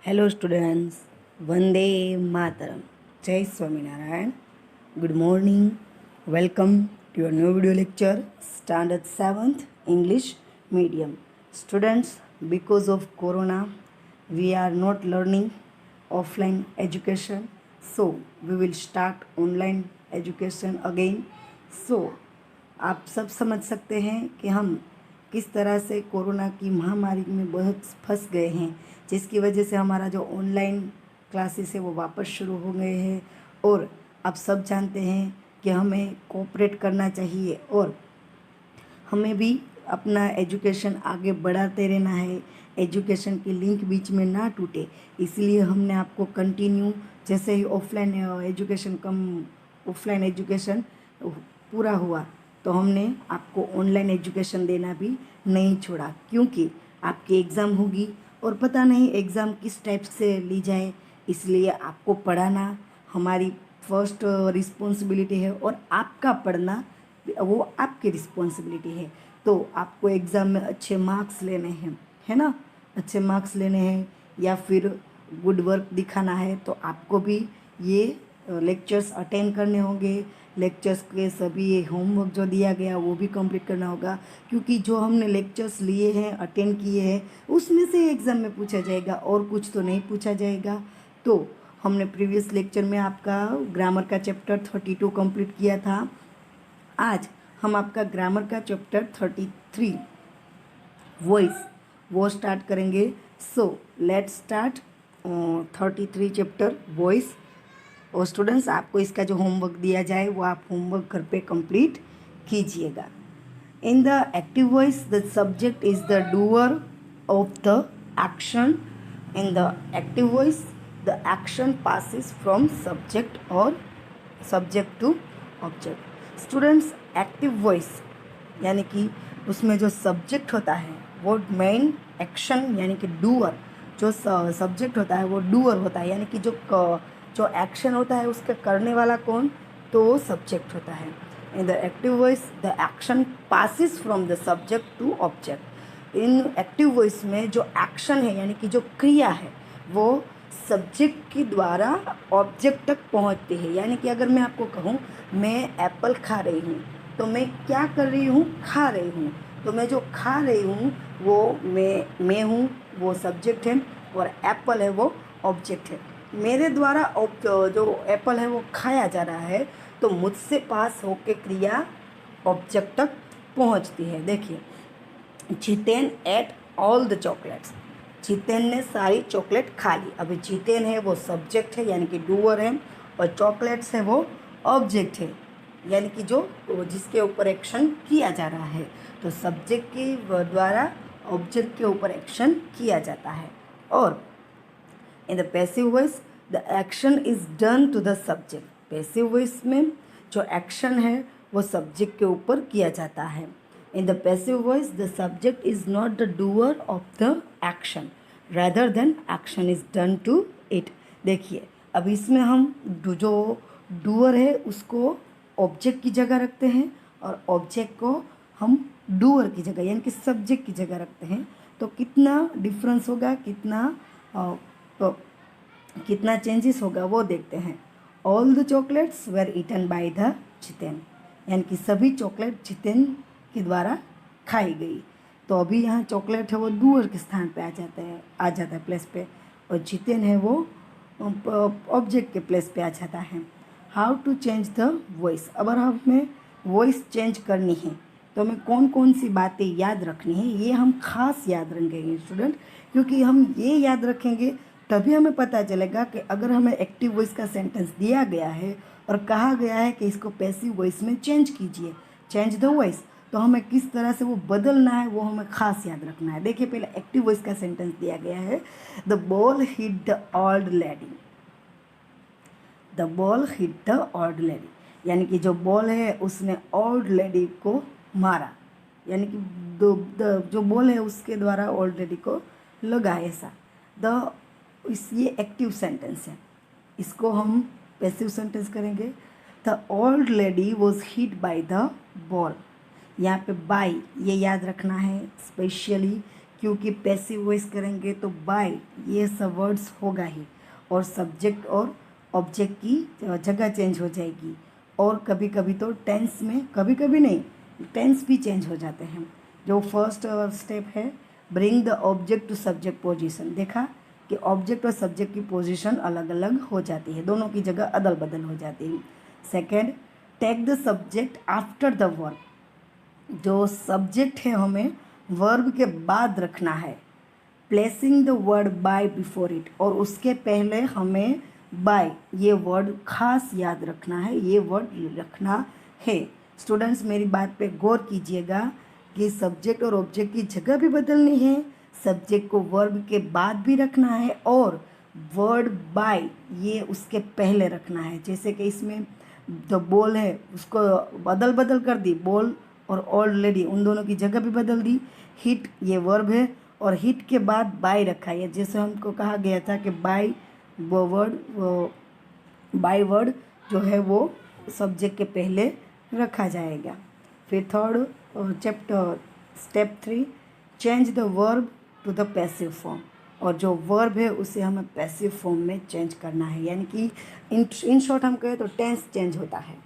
Hello students, Vande Mataram. Jai Swaminarayan. Good morning. Welcome to your new video lecture, Standard 7th English Medium. Students, because of Corona, we are not learning offline education. So, we will start online education again. So, आप सब समझ सकते हैं कि हम किस तरह से कोरोना की महामारी में बहुत फंस गए हैं, जिसकी वजह से हमारा जो ऑनलाइन क्लासेस है वो वापस शुरू हो गए हैं। और आप सब जानते हैं कि हमें कोऑपरेट करना चाहिए और हमें भी अपना एजुकेशन आगे बढ़ाते रहना है। एजुकेशन की लिंक बीच में ना टूटे, इसलिए हमने आपको कंटिन्यू, जैसे ही ऑफलाइन एजुकेशन पूरा हुआ तो हमने आपको ऑनलाइन एजुकेशन देना भी नहीं छोड़ा, क्योंकि आपकी एग्ज़ाम होगी और पता नहीं एग्ज़ाम किस टाइप से ली जाए, इसलिए आपको पढ़ाना हमारी फर्स्ट रिस्पॉन्सिबिलिटी है और आपका पढ़ना वो आपकी रिस्पॉन्सिबिलिटी है। तो आपको एग्ज़ाम में अच्छे मार्क्स लेने हैं, है ना, अच्छे मार्क्स लेने हैं या फिर गुड वर्क दिखाना है, तो आपको भी ये लेक्चर्स अटेंड करने होंगे। लेक्चर्स के सभी ये होमवर्क जो दिया गया वो भी कंप्लीट करना होगा, क्योंकि जो हमने लेक्चर्स लिए हैं, अटेंड किए हैं, उसमें से एग्ज़ाम में पूछा जाएगा और कुछ तो नहीं पूछा जाएगा। तो हमने प्रीवियस लेक्चर में आपका ग्रामर का चैप्टर 32 कंप्लीट किया था। आज हम आपका ग्रामर का चैप्टर 33 वॉइस वो स्टार्ट करेंगे। So let's start 33 chapter voice. और स्टूडेंट्स, आपको इसका जो होमवर्क दिया जाए वो आप होमवर्क घर पे कंप्लीट कीजिएगा। In the active voice the subject is the doer of the action. In the active voice the action passes from subject और subject to object. Students, active voice यानी कि उसमें जो सब्जेक्ट होता है वो मेन एक्शन यानी कि डूअर, जो सब्जेक्ट होता है वो डूअर होता है, यानी कि जो एक्शन होता है उसका करने वाला कौन, तो वो सब्जेक्ट होता है। In the active voice the action passes from the subject to object. In active voice में जो एक्शन है यानी कि जो क्रिया है वो सब्जेक्ट के द्वारा ऑब्जेक्ट तक पहुंचती है। यानी कि अगर मैं आपको कहूँ मैं एप्पल खा रही हूँ, तो मैं क्या कर रही हूँ, खा रही हूँ। तो मैं जो खा रही हूँ वो मैं हूँ, वो सब्जेक्ट है, और एप्पल है वो ऑब्जेक्ट है। मेरे द्वारा जो एप्पल है वो खाया जा रहा है, तो मुझसे पास होके क्रिया ऑब्जेक्ट तक पहुंचती है। देखिए, Jiten at all the chocolates. Jiten ने सारी चॉकलेट खा ली। अभी जितेन है वो सब्जेक्ट है यानी कि डूअर है, और चॉकलेट्स है वो ऑब्जेक्ट है यानी कि जो जिसके ऊपर एक्शन किया जा रहा है। तो सब्जेक्ट के द्वारा ऑब्जेक्ट के ऊपर एक्शन किया जाता है। और in the passive voice the action is done to the subject. Passive voice में जो एक्शन है वो सब्जेक्ट के ऊपर किया जाता है। In the passive voice the subject is not the doer of the action, rather than action is done to it. देखिए, अब इसमें हम जो डूअर है उसको ऑब्जेक्ट की जगह रखते हैं और ऑब्जेक्ट को हम डूअर की जगह यानी कि सब्जेक्ट की जगह रखते हैं। तो कितना डिफरेंस होगा, तो कितना चेंजेस होगा वो देखते हैं। All the chocolates were eaten by the Jiten, यानी कि सभी चॉकलेट जितेन के द्वारा खाई गई। तो अभी यहाँ चॉकलेट है वो डूअर के स्थान पे आ जाता है प्लेस पे, और जितेन है वो ऑब्जेक्ट के प्लेस पे आ जाता है। How to change the voice. अगर हमें वॉइस चेंज करनी है तो हमें कौन कौन सी बातें याद रखनी है, ये हम खास याद रखेंगे स्टूडेंट, क्योंकि हम ये याद रखेंगे तभी हमें पता चलेगा कि अगर हमें एक्टिव वॉइस का सेंटेंस दिया गया है और कहा गया है कि इसको पैसिव वॉइस में चेंज कीजिए, चेंज द वॉइस, तो हमें किस तरह से वो बदलना है वो हमें खास याद रखना है। देखिए, पहले एक्टिव वॉइस का सेंटेंस दिया गया है, the ball hit the old lady. The ball hit the old lady, यानी कि जो बॉल है उसने ओल्ड लेडी को मारा, यानी कि जो बॉल है उसके द्वारा ओल्ड लेडी को लगा ऐसा। ये एक्टिव सेंटेंस है, इसको हम पैसिव सेंटेंस करेंगे। The old lady was hit by the ball. यहाँ पे बाय ये याद रखना है स्पेशली, क्योंकि पैसिव वॉइस करेंगे तो बाय ये सब वर्ड्स होगा ही, और सब्जेक्ट और ऑब्जेक्ट की जगह चेंज हो जाएगी। और कभी कभी तो टेंस में, कभी कभी नहीं, टेंस भी चेंज हो जाते हैं। जो फर्स्ट स्टेप है bring the object to subject position, देखा कि ऑब्जेक्ट और सब्जेक्ट की पोजीशन अलग अलग हो जाती है, दोनों की जगह अदल बदल हो जाती है। Second, take the subject after the verb, जो सब्जेक्ट है हमें वर्ब के बाद रखना है। Placing the word by before it, और उसके पहले हमें बाय ये वर्ड खास याद रखना है, ये वर्ड रखना है। स्टूडेंट्स मेरी बात पे गौर कीजिएगा कि सब्जेक्ट और ऑब्जेक्ट की जगह भी बदलनी है, सब्जेक्ट को वर्ब के बाद भी रखना है, और वर्ड बाय ये उसके पहले रखना है। जैसे कि इसमें जो बॉल है उसको बदल बदल कर दी, बॉल और ऑलरेडी उन दोनों की जगह भी बदल दी। हिट ये वर्ब है और हिट के बाद बाय रखा है, जैसे हमको कहा गया था कि बाय वो बाय वर्ड जो है वो सब्जेक्ट के पहले रखा जाएगा। फिर third chapter step 3, change the verb to the passive form, और जो वर्ब है उसे हमें पैसिव फॉर्म में चेंज करना है, यानी कि इन शॉर्ट हम कहें तो टेंस चेंज होता है।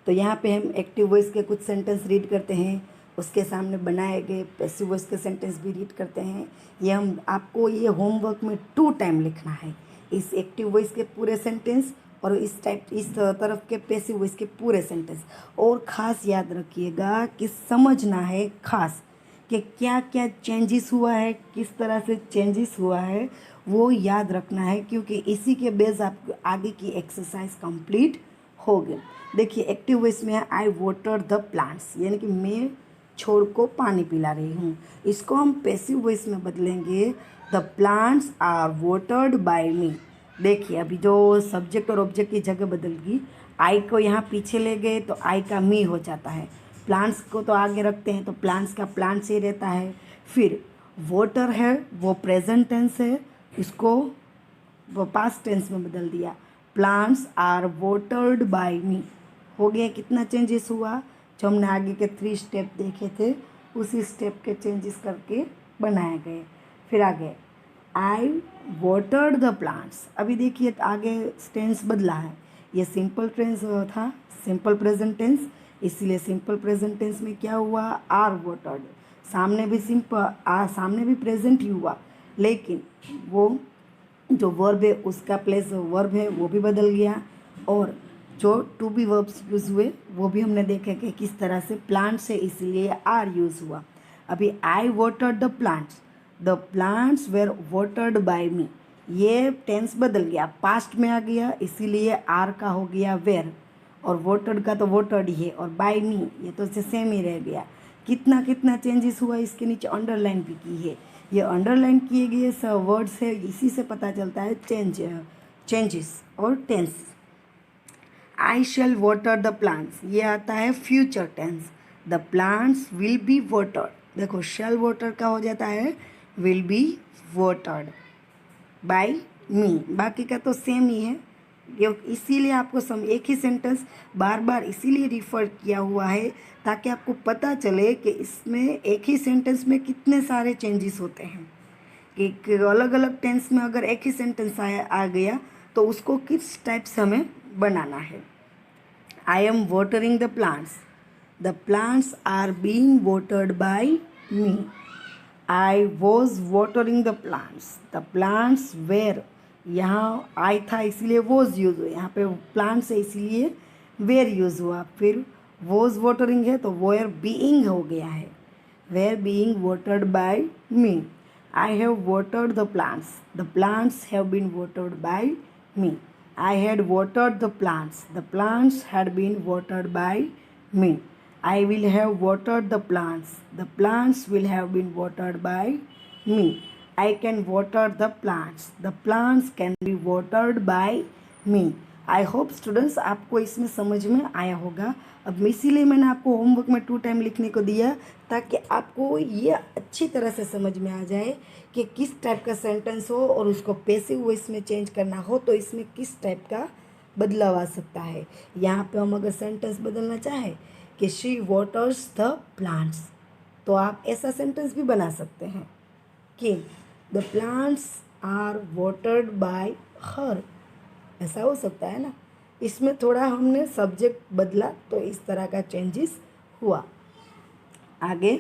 तो यहाँ पे हम एक्टिव वॉइस के कुछ सेंटेंस रीड करते हैं, उसके सामने बनाए गए पैसिव वॉइस के सेंटेंस भी रीड करते हैं। ये हम आपको ये होमवर्क में 2 टाइम लिखना है, इस एक्टिव वॉइस के पूरे सेंटेंस और इस तरफ के पैसिव वॉइस के पूरे सेंटेंस। और ख़ास याद रखिएगा कि समझना है खास कि क्या क्या चेंजेस हुआ है, किस तरह से चेंजेस हुआ है, वो याद रखना है, क्योंकि इसी के बेस आप आगे की एक्सरसाइज कंप्लीट हो गई। देखिए एक्टिव वॉइस में है आई वाटर द प्लांट्स, यानी कि मैं छोड़ को पानी पिला रही हूँ। इसको हम पैसिव वॉइस में बदलेंगे, the plants are watered by me. देखिए अभी जो सब्जेक्ट और ऑब्जेक्ट की जगह बदल गई, आई को यहाँ पीछे ले गए तो आई का मी हो जाता है, प्लांट्स को तो आगे रखते हैं तो प्लांट्स का प्लांट से ही रहता है। फिर वाटर है वो प्रेजेंट टेंस है, इसको वो पास्ट टेंस में बदल दिया, प्लांट्स आर वाटर्ड बाय मी। हो गया, कितना चेंजेस हुआ, जो हमने आगे के 3 स्टेप देखे थे उसी स्टेप के चेंजेस करके बनाए गए। फिर आगे आई वाटर्ड द प्लांट्स, अभी देखिए आगे टेंस बदला है, ये सिंपल टेंस था, सिंपल प्रेजेंट टेंस, इसीलिए सिंपल प्रेजेंट टेंस में क्या हुआ, आर वाटर्ड, सामने भी सामने भी प्रेजेंट ही हुआ, लेकिन वो जो वर्ब है उसका प्लेस वर्ब है वो भी बदल गया, और जो टू बी वर्ब्स यूज़ हुए वो भी हमने देखे कि किस तरह से प्लांट से इसलिए आर यूज़ हुआ। अभी I watered the plants were watered by me, ये टेंस बदल गया, पास्ट में आ गया, इसीलिए आर का हो गया वेर, और वाटर्ड का तो वाटर्ड ही है, और बाय मी ये तो सेम ही रह गया। कितना कितना चेंजेस हुआ, इसके नीचे अंडरलाइन भी की है, ये अंडरलाइन किए गए वर्ड्स है, इसी से पता चलता है चेंजेस और tense. I shall water the plants, ये आता है future tense, the plants will be watered, देखो शैल वाटर का हो जाता है will be watered by me, बाकी का तो सेम ही है। ये इसीलिए आपको एक ही सेंटेंस बार बार इसीलिए रिफ़र किया हुआ है ताकि आपको पता चले कि इसमें एक ही सेंटेंस में कितने सारे चेंजेस होते हैं। एक अलग अलग टेंस में अगर एक ही सेंटेंस आ गया तो उसको किस टाइप से हमें बनाना है। I am watering the plants are being watered by me, I was watering the plants were, यहाँ आई था इसीलिए वॉज यूज़ हुआ, यहाँ पे प्लांट से इसीलिए वेर यूज़ हुआ। फिर वॉज वाटरिंग है तो वेयर बीइंग हो गया है, were being watered by me. I have watered the plants have been watered by me. I had watered the plants had been watered by me. I will have watered the plants will have been watered by me. I can water the plants can be watered by me. I hope students आपको इसमें समझ में आया होगा। अब इसीलिए मैंने आपको होमवर्क में 2 टाइम लिखने को दिया ताकि आपको ये अच्छी तरह से समझ में आ जाए कि किस टाइप का सेंटेंस हो और उसको पैसिव वॉइस में चेंज करना हो तो इसमें किस टाइप का बदलाव आ सकता है। यहाँ पे हम अगर सेंटेंस बदलना चाहें कि शी वाटर्स द प्लांट्स, तो आप ऐसा सेंटेंस भी बना सकते हैं कि the plants are watered by her, ऐसा हो सकता है ना। इसमें थोड़ा हमने सब्जेक्ट बदला तो इस तरह का चेंजेस हुआ। आगे,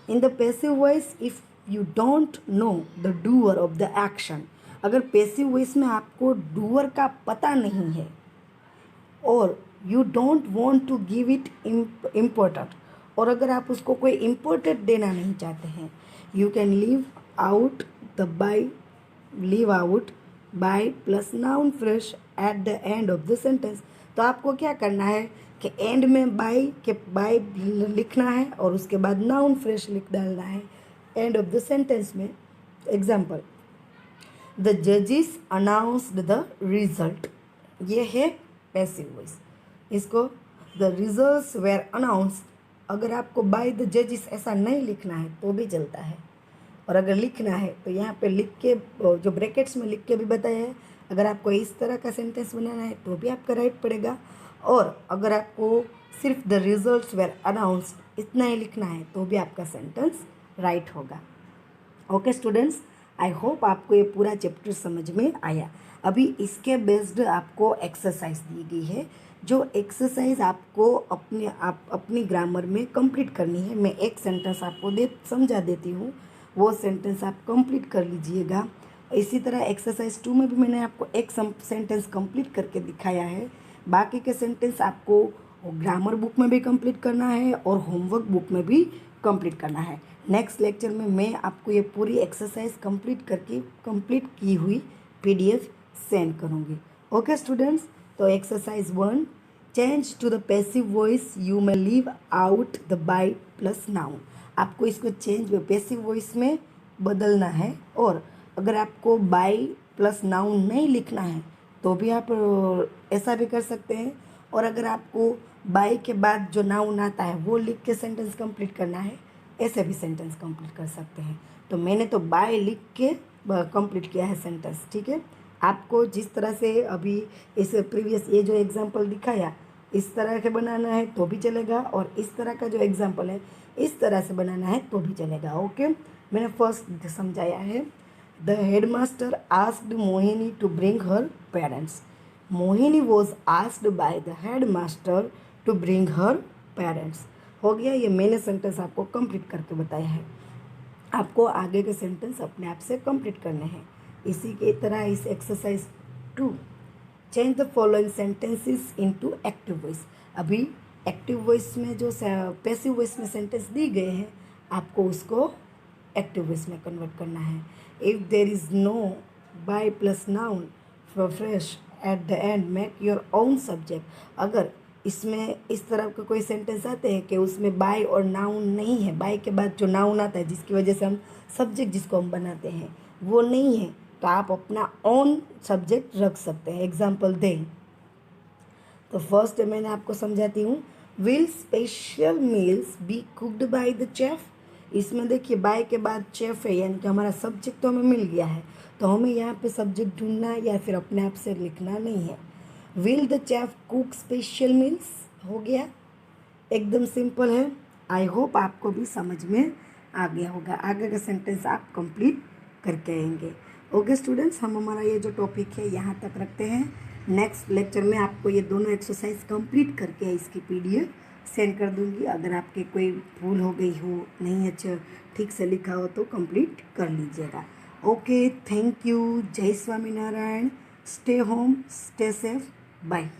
in the passive voice if you don't know the doer of the action, अगर पैसिव वॉइस में आपको डूअर का पता नहीं है और you don't want to give it important, और अगर आप उसको कोई इम्पोर्टेंट देना नहीं चाहते हैं, you can leave out by plus noun phrase at the end of the sentence. तो आपको क्या करना है कि एंड में बाय लिखना है और उसके बाद नाउन फ्रेश लिख डालना है एंड ऑफ द सेंटेंस में। एग्जाम्पल, द जजेस अनाउंस्ड द रिजल्ट, ये है पैसिव वॉइस। इसको द रिजल्ट्स वेर अनाउंस्ड, अगर आपको बाय द जजेस ऐसा नहीं लिखना है तो भी चलता है, और अगर लिखना है तो यहाँ पे लिख के, जो ब्रैकेट्स में लिख के भी बताया है, अगर आपको इस तरह का सेंटेंस बनाना है तो भी आपका राइट पड़ेगा, और अगर आपको सिर्फ द रिजल्ट्स वेर अनाउंस्ड इतना ही लिखना है तो भी आपका सेंटेंस राइट होगा। ओके स्टूडेंट्स, आई होप आपको ये पूरा चैप्टर समझ में आया। अभी इसके बेस्ड आपको एक्सरसाइज दी गई है, जो एक्सरसाइज आपको अपनी ग्रामर में कंप्लीट करनी है। मैं एक सेंटेंस आपको समझा देती हूँ, वो सेंटेंस आप कंप्लीट कर लीजिएगा। इसी तरह एक्सरसाइज 2 में भी मैंने आपको एक सेंटेंस कंप्लीट करके दिखाया है। बाकी के सेंटेंस आपको ग्रामर बुक में भी कंप्लीट करना है और होमवर्क बुक में भी कंप्लीट करना है। नेक्स्ट लेक्चर में मैं आपको ये पूरी एक्सरसाइज कंप्लीट की हुई PDF सेंड करूँगी। ओके स्टूडेंट्स, तो exercise 1, change to the passive voice you may leave out the by plus noun. आपको इसको चेंज पैसिव वॉइस में बदलना है, और अगर आपको बाय प्लस नाउन नहीं लिखना है तो भी आप ऐसा भी कर सकते हैं, और अगर आपको बाय के बाद जो नाउन आता है वो लिख के सेंटेंस कंप्लीट करना है, ऐसे भी सेंटेंस कंप्लीट कर सकते हैं। तो मैंने तो बाय लिख के कंप्लीट किया है सेंटेंस, ठीक है। आपको जिस तरह से अभी इस प्रीवियस ये जो एग्जांपल दिखाया इस तरह के बनाना है तो भी चलेगा, और इस तरह का जो एग्जांपल है इस तरह से बनाना है तो भी चलेगा। ओके, मैंने फर्स्ट समझाया है, the headmaster asked Mohini to bring her parents. Mohini was asked by the headmaster to bring her parents. हो गया, ये मैंने सेंटेंस आपको कंप्लीट करके बताया है। आपको आगे के सेंटेंस अपने आप से कंप्लीट करने हैं। इसी के तरह इस exercise 2, change the following sentences into active voice. अभी एक्टिव वॉइस में जो पैसिव वॉइस में सेंटेंस दी गए हैं, आपको उसको एक्टिव वॉइस में कन्वर्ट करना है। If there is no by plus noun phrase at the end make your own subject. अगर इसमें इस तरह का कोई सेंटेंस आते हैं कि उसमें बाय और नाउन नहीं है, बाय के बाद जो नाउन आता है जिसकी वजह से हम सब्जेक्ट जिसको हम बनाते हैं वो नहीं है, तो आप अपना ओन सब्जेक्ट रख सकते हैं। एग्जाम्पल दें तो फर्स्ट मैंने आपको समझाती हूँ, will special meals be cooked by the chef. इसमें देखिए बाय के बाद चेफ है, यानी कि हमारा सब्जेक्ट तो हमें मिल गया है, तो हमें यहाँ पे सब्जेक्ट ढूंढना है या फिर अपने आप से लिखना नहीं है। Will the chef cook special meals, हो गया, एकदम सिंपल है। आई होप आपको भी समझ में आ गया होगा। आगे का सेंटेंस आप कंप्लीट करके आएंगे। ओके स्टूडेंट्स, हम हमारा ये जो टॉपिक है यहाँ तक रखते हैं। नेक्स्ट लेक्चर में आपको ये दोनों एक्सरसाइज कंप्लीट करके इसकी PDF सेंड कर दूंगी। अगर आपके कोई भूल हो गई हो, नहीं अच्छा ठीक से लिखा हो तो कंप्लीट कर लीजिएगा। ओके, थैंक यू, जय Swaminarayan, stay home, stay safe, bye.